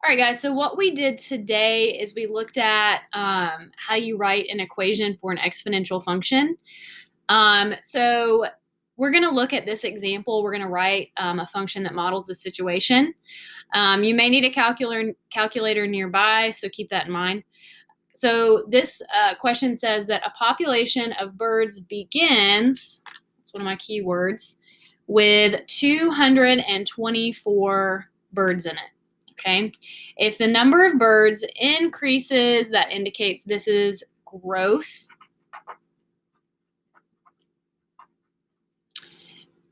All right, guys, so what we did today is we looked at how you write an equation for an exponential function. So we're going to look at this example. We're going to write a function that models the situation. You may need a calculator nearby, so keep that in mind. So this question says that a population of birds begins, that's one of my keywords, with 224 birds in it. Okay, if the number of birds increases, that indicates this is growth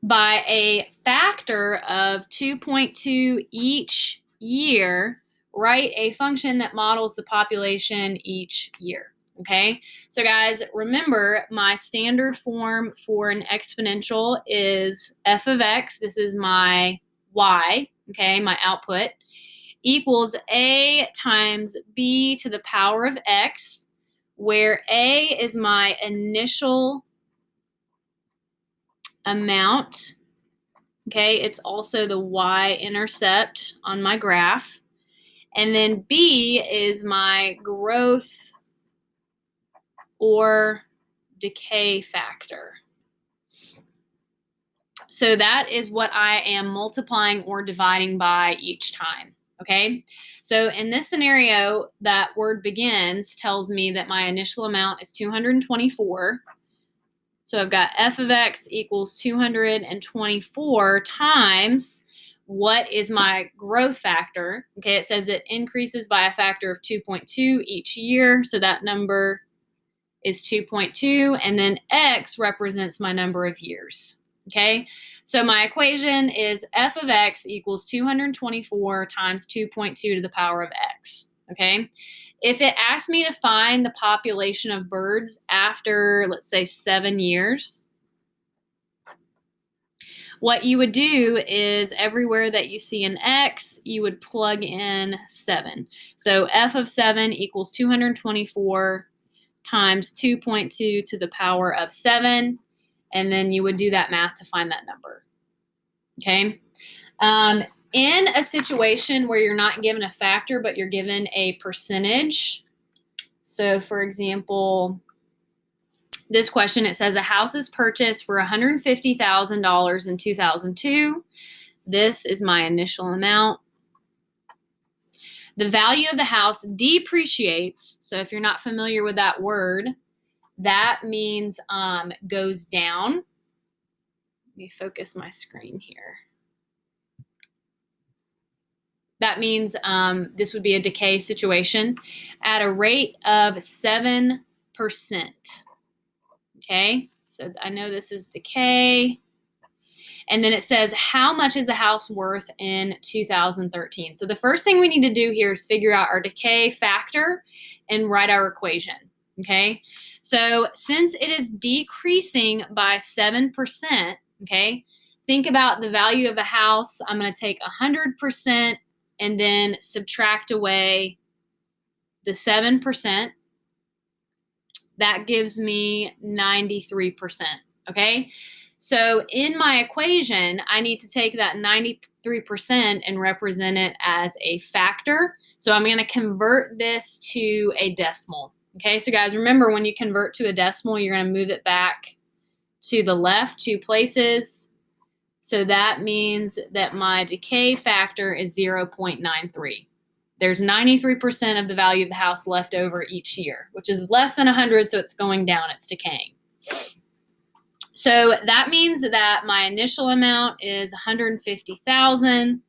by a factor of 2.2 each year. Write a function that models the population each year. Okay, so guys, remember my standard form for an exponential is f of x. This is my y, okay, my output, equals a times b to the power of x, where a is my initial amount. Okay, it's also the y-intercept on my graph. And then b is my growth or decay factor. So that is what I am multiplying or dividing by each time. Okay, so in this scenario, that word begins tells me that my initial amount is 224. So I've got f of x equals 224 times what is my growth factor. Okay, it says it increases by a factor of 2.2 each year. So that number is 2.2, and then x represents my number of years. Okay, so my equation is f of x equals 224 times 2.2 to the power of x. Okay, if it asked me to find the population of birds after, let's say, 7 years, what you would do is everywhere that you see an x, you would plug in 7. So f of 7 equals 224 times 2.2 to the power of 7. And then you would do that math to find that number. Okay. In a situation where you're not given a factor, but you're given a percentage. So for example, this question, it says a house is purchased for $150,000 in 2002. This is my initial amount. The value of the house depreciates. So if you're not familiar with that word, that means goes down. Let me focus my screen here. That means this would be a decay situation at a rate of 7%. Okay, so I know this is decay. And then it says, how much is the house worth in 2013? So the first thing we need to do here is figure out our decay factor and write our equation. Okay, so since it is decreasing by 7%, okay, think about the value of the house. I'm going to take 100% and then subtract away the 7%. That gives me 93%. Okay, so in my equation, I need to take that 93% and represent it as a factor. So I'm going to convert this to a decimal. Okay, so guys, remember when you convert to a decimal, you're going to move it back to the left 2 places. So that means that my decay factor is 0.93. There's 93% of the value of the house left over each year, which is less than 100, so it's going down, it's decaying. So that means that my initial amount is 150,000.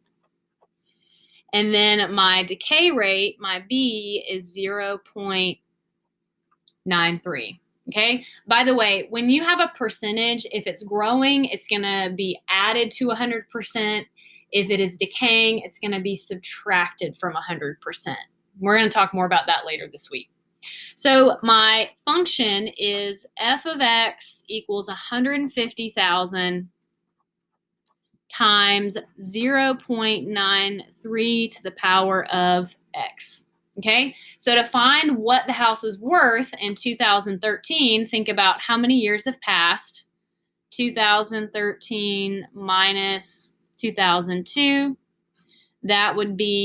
And then my decay rate, my B, is 0.93. Okay. By the way, when you have a percentage, if it's growing, it's going to be added to 100%. If it is decaying, it's going to be subtracted from 100%. We're going to talk more about that later this week. So my function is f of x equals 150,000 times 0.93 to the power of x. Okay, so to find what the house is worth in 2013, think about how many years have passed. 2013 minus 2002, that would be